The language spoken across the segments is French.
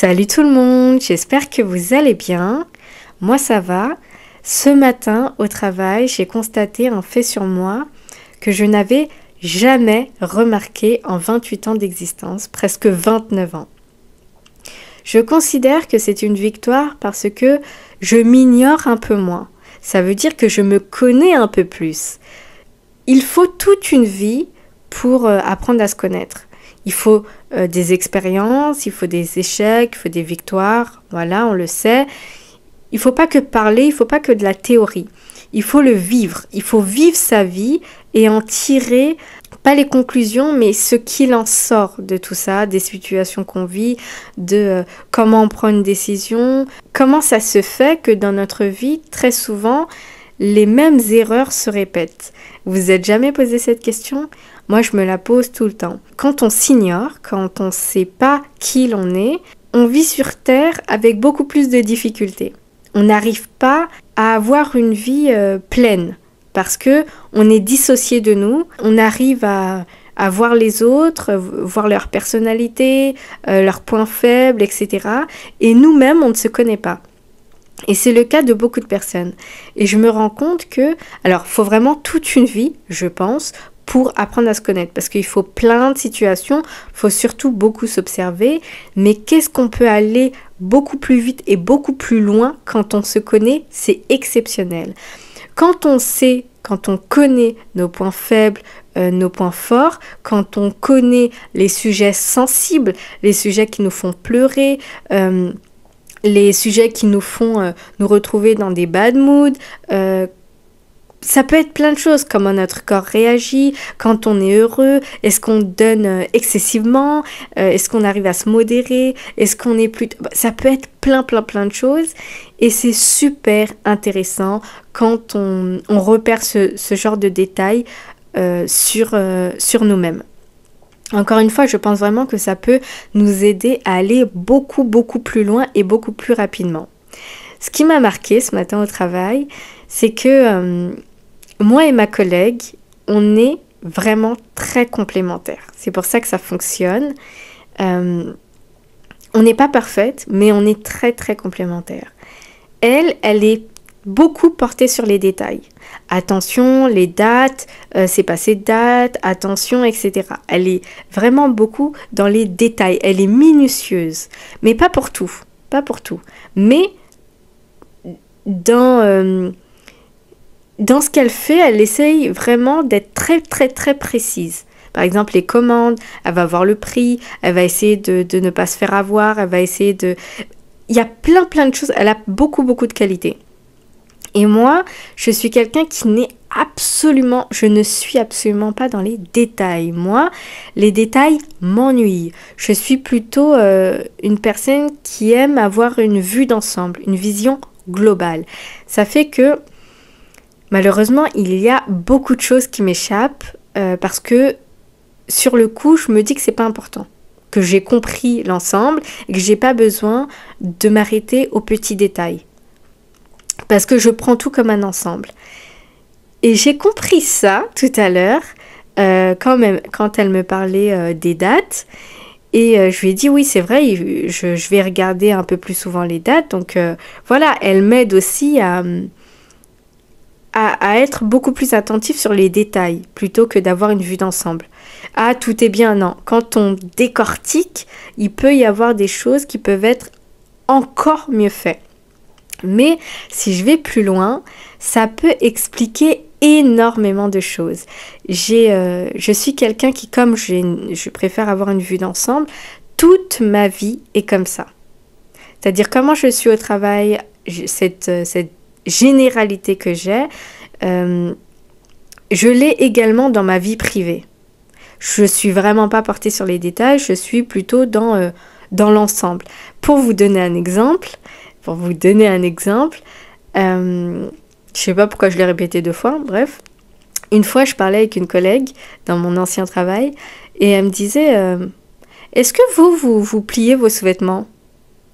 Salut tout le monde, j'espère que vous allez bien. Moi ça va. Ce matin au travail, j'ai constaté un fait sur moi que je n'avais jamais remarqué en 28 ans d'existence, presque 29 ans. Je considère que c'est une victoire parce que je m'ignore un peu moins. Ça veut dire que je me connais un peu plus. Il faut toute une vie pour apprendre à se connaître. Il faut des expériences, il faut des échecs, il faut des victoires, voilà, on le sait. Il ne faut pas que parler, il ne faut pas que de la théorie. Il faut le vivre, il faut vivre sa vie et en tirer, pas les conclusions, mais ce qu'il en sort de tout ça, des situations qu'on vit, de comment on prend une décision, comment ça se fait que dans notre vie, très souvent, les mêmes erreurs se répètent. Vous êtes jamais posé cette question ? Moi, je me la pose tout le temps. Quand on s'ignore, quand on ne sait pas qui l'on est, on vit sur Terre avec beaucoup plus de difficultés. On n'arrive pas à avoir une vie pleine parce que on est dissocié de nous. On arrive à voir les autres, voir leur personnalité, leurs points faibles, etc. Et nous-mêmes, on ne se connaît pas. Et c'est le cas de beaucoup de personnes. Et je me rends compte que, alors, il faut vraiment toute une vie, je pense, pour apprendre à se connaître. Parce qu'il faut plein de situations, il faut surtout beaucoup s'observer. Mais qu'est-ce qu'on peut aller beaucoup plus vite et beaucoup plus loin quand on se connaît? C'est exceptionnel. Quand on sait, quand on connaît nos points faibles, nos points forts, quand on connaît les sujets sensibles, les sujets qui nous font pleurer, les sujets qui nous font nous retrouver dans des bad moods, ça peut être plein de choses, comment notre corps réagit, quand on est heureux, est-ce qu'on donne excessivement, est-ce qu'on arrive à se modérer, est-ce qu'on est plus... Ça peut être plein de choses et c'est super intéressant quand on repère ce genre de détails sur nous-mêmes. Encore une fois, je pense vraiment que ça peut nous aider à aller beaucoup plus loin et beaucoup plus rapidement. Ce qui m'a marqué ce matin au travail, c'est que moi et ma collègue, on est vraiment très complémentaires. C'est pour ça que ça fonctionne. On n'est pas parfaite, mais on est très complémentaires. Elle est beaucoup portée sur les détails. Attention, les dates, c'est passé de date, attention, etc. Elle est vraiment beaucoup dans les détails. Elle est minutieuse, mais pas pour tout. Mais dans ce qu'elle fait, elle essaye vraiment d'être très précise. Par exemple, les commandes, elle va voir le prix, elle va essayer de ne pas se faire avoir, elle va essayer de... Il y a plein de choses, elle a beaucoup de qualités. Et moi, je suis quelqu'un qui je ne suis absolument pas dans les détails. Moi, les détails m'ennuient. Je suis plutôt une personne qui aime avoir une vue d'ensemble, une vision globale. Ça fait que, malheureusement, il y a beaucoup de choses qui m'échappent parce que, sur le coup, je me dis que c'est pas important. Que j'ai compris l'ensemble et que j'ai pas besoin de m'arrêter aux petits détails. Parce que je prends tout comme un ensemble. Et j'ai compris ça tout à l'heure, quand elle me parlait des dates. Et je lui ai dit, oui, c'est vrai, je vais regarder un peu plus souvent les dates. Donc voilà, elle m'aide aussi à être beaucoup plus attentif sur les détails, plutôt que d'avoir une vue d'ensemble. Ah, tout est bien, non. Quand on décortique, il peut y avoir des choses qui peuvent être encore mieux faites. Mais si je vais plus loin, ça peut expliquer énormément de choses. Je suis quelqu'un qui, comme je préfère avoir une vue d'ensemble, toute ma vie est comme ça. C'est-à-dire comment je suis au travail, cette généralité que j'ai, je l'ai également dans ma vie privée. Je suis vraiment pas portée sur les détails, je suis plutôt dans l'ensemble. Pour vous donner un exemple, je sais pas pourquoi je l'ai répété 2 fois, bref. Une fois, je parlais avec une collègue dans mon ancien travail et elle me disait est-ce que vous pliez vos sous-vêtements?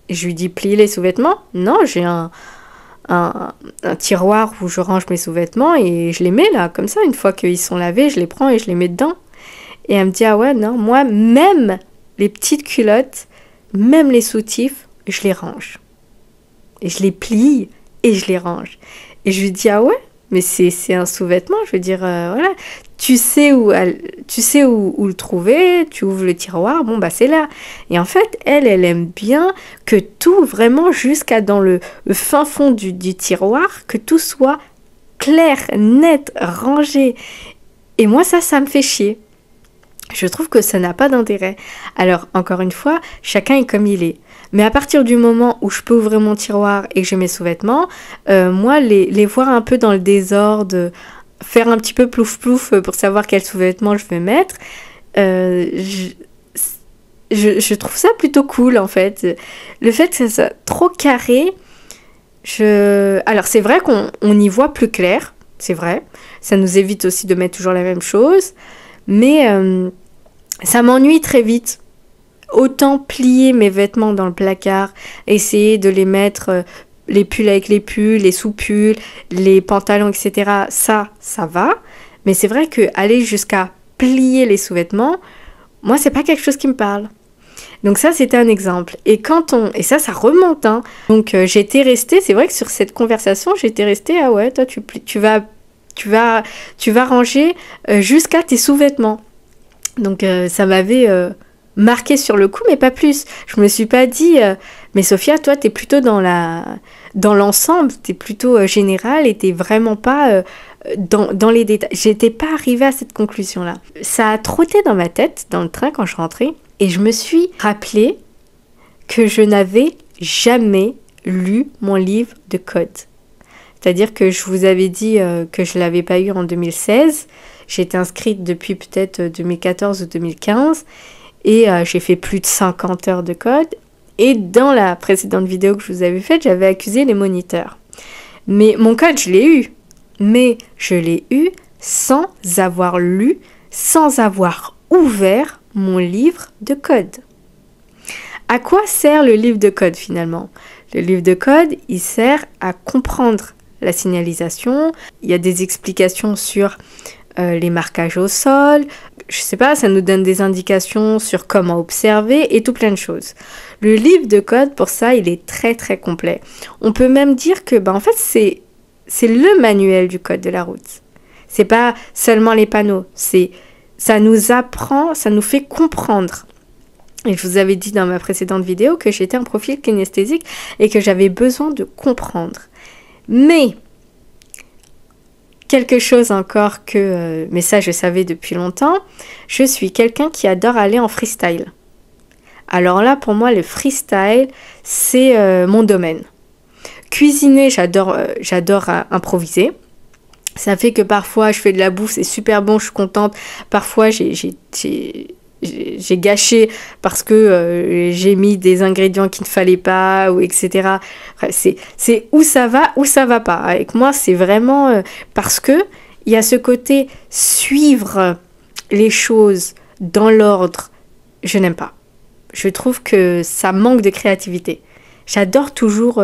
Et je lui dis plier les sous-vêtements? Non, j'ai un tiroir où je range mes sous-vêtements et je les mets là, comme ça, une fois qu'ils sont lavés, je les prends et je les mets dedans. Et elle me dit ah ouais, non, moi, même les petites culottes, même les soutifs, je les range. Et je les plie et je les range. Et je lui dis, ah ouais, mais c'est un sous-vêtement, je veux dire, voilà. Tu sais où le trouver, tu ouvres le tiroir, bon bah c'est là. Et en fait, elle aime bien que tout, vraiment jusqu'à dans le fin fond du tiroir, que tout soit clair, net, rangé. Et moi ça me fait chier. Je trouve que ça n'a pas d'intérêt. Alors, encore une fois, chacun est comme il est. Mais à partir du moment où je peux ouvrir mon tiroir et que j'ai mes sous-vêtements, moi, les voir un peu dans le désordre, faire un petit peu plouf-plouf pour savoir quels sous-vêtements je vais mettre, je trouve ça plutôt cool, en fait. Le fait que ça soit trop carré, alors c'est vrai qu'on y voit plus clair, c'est vrai. Ça nous évite aussi de mettre toujours la même chose. Mais ça m'ennuie très vite. Autant plier mes vêtements dans le placard, essayer de les mettre, les pulls avec les pulls, les sous-pulls, les pantalons, etc. Ça va. Mais c'est vrai que aller jusqu'à plier les sous-vêtements, moi, c'est pas quelque chose qui me parle. Donc ça, c'était un exemple. Et ça remonte, hein. Donc j'étais restée, c'est vrai que sur cette conversation, j'étais restée, ah ouais, toi, tu vas ranger jusqu'à tes sous-vêtements. Donc ça m'avait marqué sur le coup, mais pas plus. Je me suis pas dit, mais Sophia, toi, t'es plutôt dans l'ensemble, t'es plutôt générale et t'es vraiment pas dans les détails. J'étais pas arrivée à cette conclusion-là. Ça a trotté dans ma tête, dans le train, quand je rentrais, et je me suis rappelé que je n'avais jamais lu mon livre de code. C'est-à-dire que je vous avais dit que je ne l'avais pas eu en 2016. J'étais inscrite depuis peut-être 2014 ou 2015. Et j'ai fait plus de 50 heures de code. Et dans la précédente vidéo que je vous avais faite, j'avais accusé les moniteurs. Mais mon code, je l'ai eu. Mais je l'ai eu sans avoir lu, sans avoir ouvert mon livre de code. À quoi sert le livre de code finalement ? Le livre de code, il sert à comprendre la signalisation. Il y a des explications sur les marquages au sol. Je sais pas, ça nous donne des indications sur comment observer et tout plein de choses. Le livre de code, pour ça, il est très très complet. On peut même dire que, en fait, c'est le manuel du code de la route. C'est pas seulement les panneaux. Ça nous apprend, ça nous fait comprendre. Et je vous avais dit dans ma précédente vidéo que j'étais un profil kinesthésique et que j'avais besoin de comprendre. Mais, quelque chose encore mais ça je savais depuis longtemps, je suis quelqu'un qui adore aller en freestyle. Alors là, pour moi, le freestyle, c'est mon domaine. Cuisiner, j'adore improviser. Ça fait que parfois, je fais de la bouffe, c'est super bon, je suis contente. Parfois, j'ai gâché parce que j'ai mis des ingrédients qu'il ne fallait pas, ou etc. C'est où ça va pas. Avec moi, c'est vraiment parce que il y a ce côté suivre les choses dans l'ordre, je n'aime pas. Je trouve que ça manque de créativité. J'adore toujours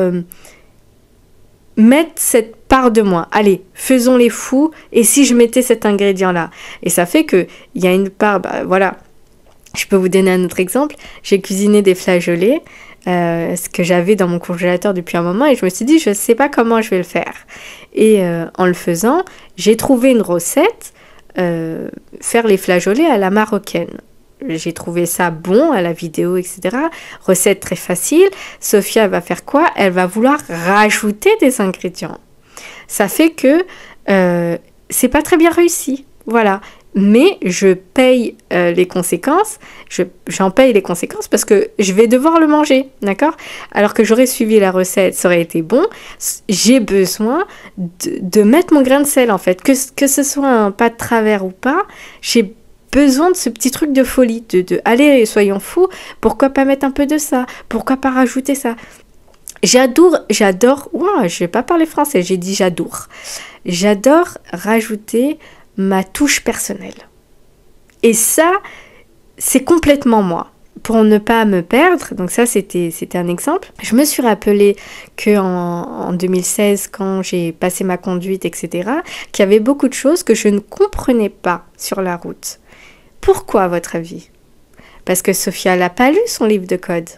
mettre cette part de moi. Allez, faisons les fous, et si je mettais cet ingrédient-là ? Et ça fait qu'il y a une part, voilà. Je peux vous donner un autre exemple. J'ai cuisiné des flageolets, ce que j'avais dans mon congélateur depuis un moment, et je me suis dit, je ne sais pas comment je vais le faire. Et en le faisant, j'ai trouvé une recette, faire les flageolets à la marocaine. J'ai trouvé ça bon à la vidéo, etc. Recette très facile. Sophia va faire quoi ? Elle va vouloir rajouter des ingrédients. Ça fait que c'est pas très bien réussi. Voilà. Mais je paye les conséquences. J'en paye les conséquences parce que je vais devoir le manger, d'accord ? Alors que j'aurais suivi la recette, ça aurait été bon. J'ai besoin de mettre mon grain de sel, en fait. Que ce soit un pas de travers ou pas, j'ai besoin de ce petit truc de folie, allez, soyons fous, pourquoi pas mettre un peu de ça ? Pourquoi pas rajouter ça ? J'adore, je vais pas parler français, j'ai dit j'adore. J'adore rajouter ma touche personnelle. Et ça, c'est complètement moi. Pour ne pas me perdre, donc ça c'était un exemple, je me suis rappelé qu'en 2016, quand j'ai passé ma conduite, etc., qu'il y avait beaucoup de choses que je ne comprenais pas sur la route. Pourquoi, à votre avis ? Parce que Sophia n'a pas lu son livre de code.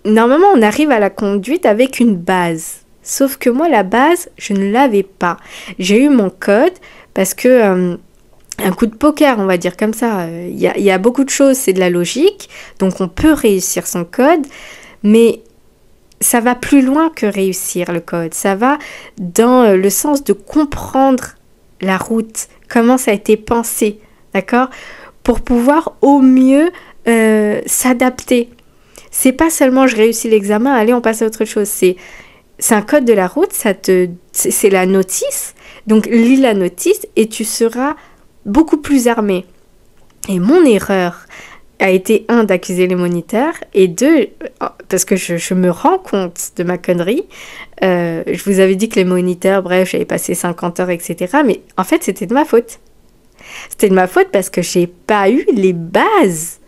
normalement, on arrive à la conduite avec une base. Sauf que moi, la base, je ne l'avais pas. J'ai eu mon code parce que un coup de poker, on va dire comme ça. Il y a beaucoup de choses, c'est de la logique. Donc, on peut réussir son code. Mais ça va plus loin que réussir le code. Ça va dans le sens de comprendre la route, comment ça a été pensé, d'accord? Pour pouvoir au mieux s'adapter. C'est pas seulement je réussis l'examen, allez on passe à autre chose. C'est un code de la route, c'est la notice. Donc lis la notice et tu seras beaucoup plus armé. Et mon erreur a été, un, d'accuser les moniteurs, et deux, parce que je me rends compte de ma connerie. Je vous avais dit que les moniteurs, bref, j'avais passé 50 heures, etc. Mais en fait, c'était de ma faute. C'était de ma faute parce que j'ai pas eu les bases.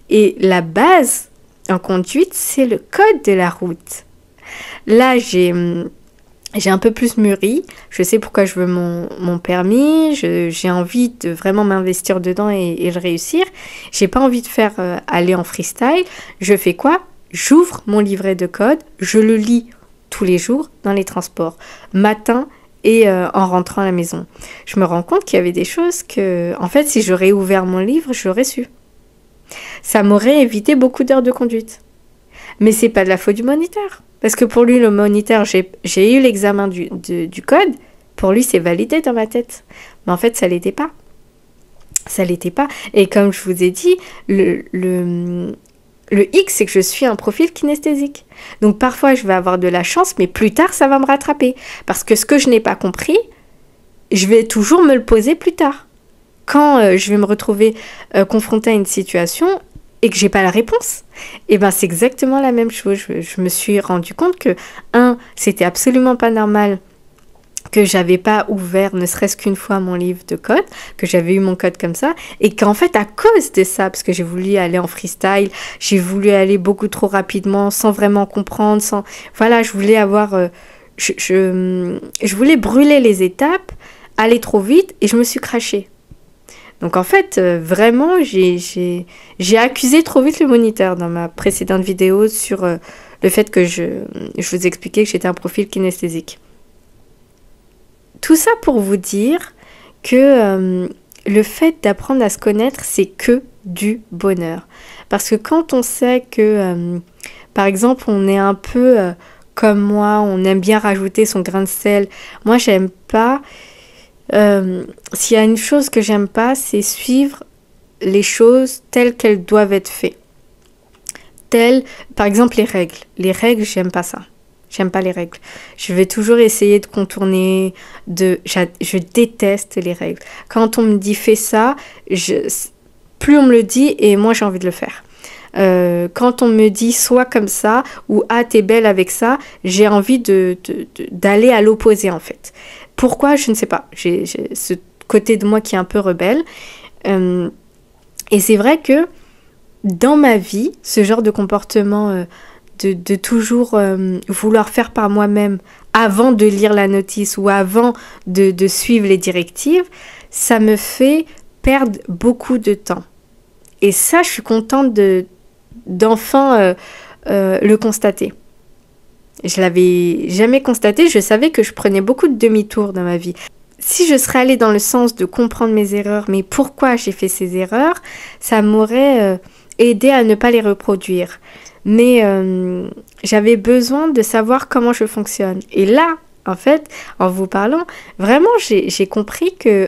Et la base en conduite, c'est le code de la route. Là, j'ai un peu plus mûri. Je sais pourquoi je veux mon permis. J'ai envie de vraiment m'investir dedans et le réussir. J'ai pas envie de faire aller en freestyle. Je fais quoi? J'ouvre mon livret de code. Je le lis tous les jours dans les transports. Matin et en rentrant à la maison. Je me rends compte qu'il y avait des choses que, en fait, si j'aurais ouvert mon livre, je l'aurais su. Ça m'aurait évité beaucoup d'heures de conduite. Mais c'est pas de la faute du moniteur. Parce que pour lui, le moniteur, j'ai eu l'examen du code. Pour lui, c'est validé dans ma tête. Mais en fait, ça l'était pas. Ça l'était pas. Et comme je vous ai dit, le X, c'est que je suis un profil kinesthésique. Donc parfois, je vais avoir de la chance, mais plus tard, ça va me rattraper. Parce que ce que je n'ai pas compris, je vais toujours me le poser plus tard. Quand je vais me retrouver confrontée à une situation et que j'ai pas la réponse, et ben c'est exactement la même chose. Je me suis rendu compte que, c'était absolument pas normal que j'avais pas ouvert ne serait-ce qu'une fois mon livre de code, que j'avais eu mon code comme ça, et qu'en fait à cause de ça, parce que j'ai voulu aller en freestyle, j'ai voulu aller beaucoup trop rapidement, sans vraiment comprendre, voilà, je voulais avoir, je voulais brûler les étapes, aller trop vite, et je me suis crashée. Donc en fait, vraiment, j'ai accusé trop vite le moniteur dans ma précédente vidéo sur le fait que je vous expliquais que j'étais un profil kinesthésique. Tout ça pour vous dire que le fait d'apprendre à se connaître, c'est que du bonheur. Parce que quand on sait que, par exemple, on est un peu comme moi, on aime bien rajouter son grain de sel. Moi, j'aime pas... s'il y a une chose que j'aime pas, c'est suivre les choses telles qu'elles doivent être faites. Par exemple, les règles. Les règles, j'aime pas ça. J'aime pas les règles. Je vais toujours essayer de contourner, je déteste les règles. Quand on me dit fais ça, plus on me le dit et moi j'ai envie de le faire. Quand on me dit sois comme ça ou ah t'es belle avec ça, j'ai envie d'aller à l'opposé en fait. Pourquoi? Je ne sais pas. J'ai ce côté de moi qui est un peu rebelle. Et c'est vrai que dans ma vie, ce genre de comportement de toujours vouloir faire par moi-même avant de lire la notice ou avant de suivre les directives, ça me fait perdre beaucoup de temps. Et ça, je suis contente d'enfin le constater. Je l'avais jamais constaté, je savais que je prenais beaucoup de demi-tours dans ma vie. Si je serais allée dans le sens de comprendre mes erreurs, mais pourquoi j'ai fait ces erreurs, ça m'aurait aidé à ne pas les reproduire. Mais j'avais besoin de savoir comment je fonctionne. Et là, en fait, en vous parlant, vraiment, j'ai compris que,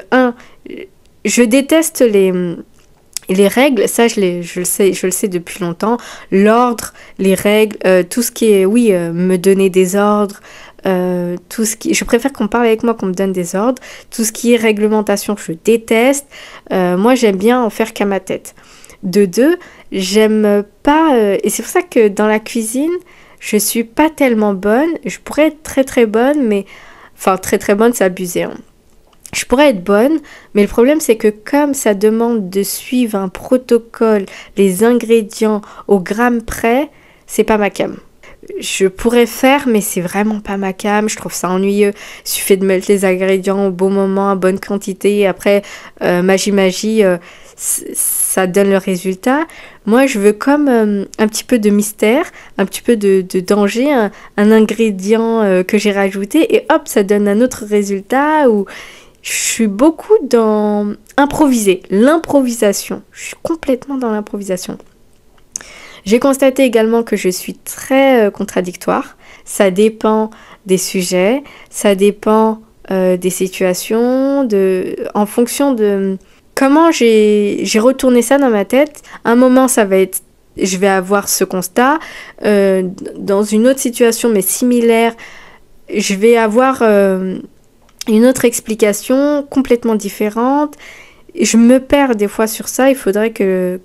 je déteste les règles, ça je le sais depuis longtemps, l'ordre, les règles, tout ce qui est, me donner des ordres, je préfère qu'on parle avec moi qu'on me donne des ordres, tout ce qui est réglementation, je déteste, moi j'aime bien en faire qu'à ma tête. De deux, j'aime pas, et c'est pour ça que dans la cuisine, je suis pas tellement bonne, je pourrais être très très bonne, mais, enfin très très bonne c'est abusé, hein. Je pourrais être bonne, mais le problème c'est que comme ça demande de suivre un protocole, les ingrédients au gramme près, c'est pas ma came. Je pourrais faire, mais c'est vraiment pas ma came, je trouve ça ennuyeux. Il suffit de mettre les ingrédients au bon moment, à bonne quantité, et après, magie, ça donne le résultat. Moi, je veux comme un petit peu de mystère, un petit peu de danger, un ingrédient que j'ai rajouté et hop, ça donne un autre résultat. Ou je suis beaucoup dans improviser, l'improvisation. Je suis complètement dans l'improvisation. J'ai constaté également que je suis très contradictoire. Ça dépend des sujets, ça dépend des situations, en fonction de comment j'ai retourné ça dans ma tête. À un moment, ça va être, je vais avoir ce constat. Dans une autre situation, mais similaire, je vais avoir une autre explication complètement différente. Je me perds des fois sur ça. Il faudrait que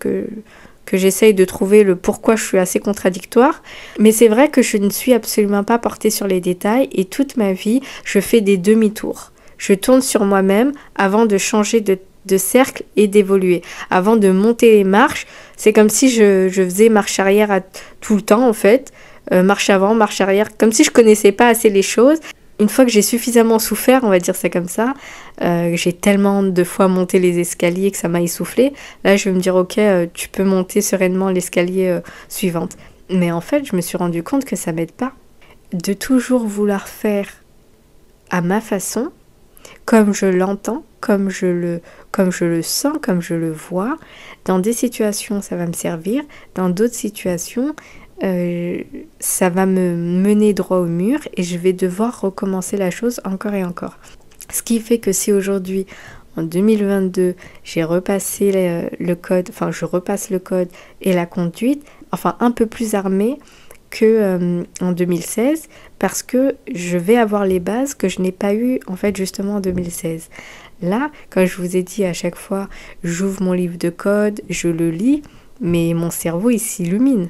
j'essaye de trouver le pourquoi je suis assez contradictoire. Mais c'est vrai que je ne suis absolument pas portée sur les détails et toute ma vie, je fais des demi-tours. Je tourne sur moi-même avant de changer de cercle et d'évoluer. Avant de monter les marches, c'est comme si je faisais marche arrière tout le temps en fait. Marche avant, marche arrière, comme si je connaissais pas assez les choses. Une fois que j'ai suffisamment souffert, on va dire ça comme ça, j'ai tellement de fois monté les escaliers que ça m'a essoufflé. Là, je vais me dire, ok, tu peux monter sereinement l'escalier suivant. Mais en fait, je me suis rendu compte que ça m'aide pas. De toujours vouloir faire à ma façon, comme je l'entends, comme je le sens, comme je le vois. Dans des situations, ça va me servir. Dans d'autres situations, ça va me mener droit au mur et je vais devoir recommencer la chose encore et encore. Ce qui fait que si aujourd'hui, en 2022, j'ai repassé le code, enfin je repasse le code et la conduite, enfin un peu plus armée que en 2016, parce que je vais avoir les bases que je n'ai pas eues en fait justement en 2016. Là, comme je vous ai dit à chaque fois, j'ouvre mon livre de code, je le lis, mais mon cerveau il s'illumine.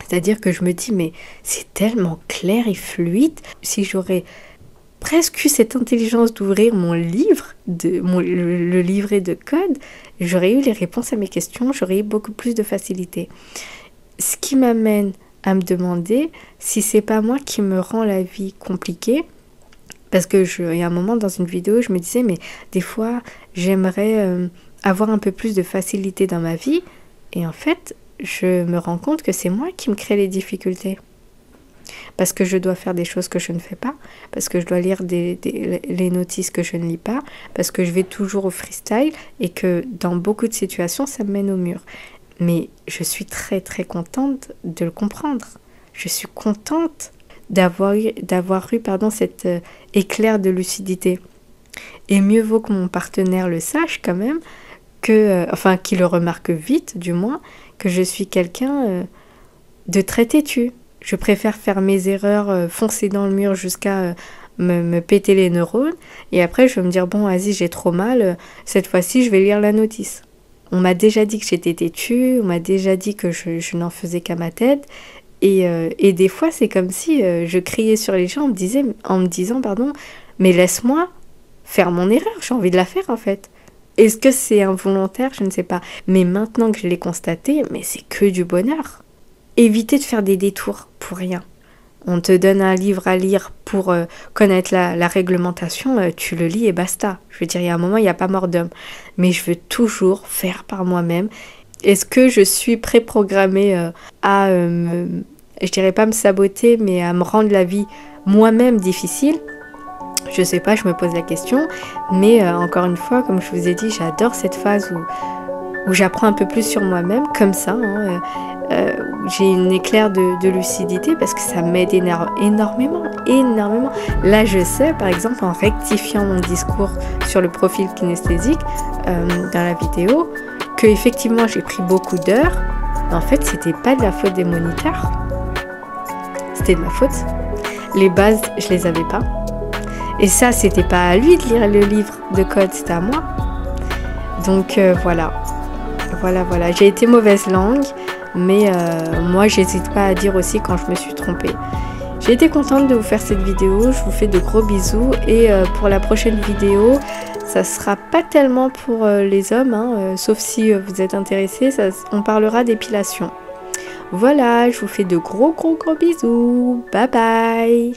C'est-à-dire que je me dis, mais c'est tellement clair et fluide. Si j'aurais presque eu cette intelligence d'ouvrir mon livre, le livret de code, j'aurais eu les réponses à mes questions, j'aurais eu beaucoup plus de facilité. Ce qui m'amène à me demander si c'est pas moi qui me rend la vie compliquée. Parce que il y a un moment dans une vidéo, je me disais, mais des fois, j'aimerais avoir un peu plus de facilité dans ma vie. Et en fait, je me rends compte que c'est moi qui me crée les difficultés. Parce que je dois faire des choses que je ne fais pas, parce que je dois lire les notices que je ne lis pas, parce que je vais toujours au freestyle et que dans beaucoup de situations, ça me mène au mur. Mais je suis très très contente de le comprendre. Je suis contente d'avoir eu cet éclair de lucidité. Et mieux vaut que mon partenaire le sache quand même, qu'il le remarque vite du moins, que je suis quelqu'un de très têtu. Je préfère faire mes erreurs, foncer dans le mur jusqu'à me péter les neurones. Et après, je vais me dire, bon, vas-y, j'ai trop mal. Cette fois-ci, je vais lire la notice. On m'a déjà dit que j'étais têtue. On m'a déjà dit que je n'en faisais qu'à ma tête. Et des fois, c'est comme si je criais sur les gens en me disant, mais laisse-moi faire mon erreur. J'ai envie de la faire, en fait. Est-ce que c'est involontaire? Je ne sais pas. Mais maintenant que je l'ai constaté, mais c'est que du bonheur. Évitez de faire des détours pour rien. On te donne un livre à lire pour connaître la réglementation, tu le lis et basta. Je veux dire, il y a un moment, il n'y a pas mort d'homme. Mais je veux toujours faire par moi-même. Est-ce que je suis préprogrammée je dirais pas me saboter, mais à me rendre la vie moi-même difficile? Je sais pas, je me pose la question. Mais encore une fois, comme je vous ai dit, j'adore cette phase où j'apprends un peu plus sur moi-même, comme ça. J'ai une éclair de lucidité parce que ça m'aide énormément. Là, je sais, par exemple, en rectifiant mon discours sur le profil kinesthésique dans la vidéo, que effectivement j'ai pris beaucoup d'heures. En fait, c'était pas de la faute des moniteurs. C'était de ma faute. Les bases, je les avais pas. Et ça, c'était pas à lui de lire le livre de code, c'était à moi. Donc voilà. J'ai été mauvaise langue, mais moi, j'hésite pas à dire aussi quand je me suis trompée. J'ai été contente de vous faire cette vidéo. Je vous fais de gros bisous. Et pour la prochaine vidéo, ça sera pas tellement pour les hommes, sauf si vous êtes intéressés. On parlera d'épilation. Voilà, je vous fais de gros bisous. Bye bye.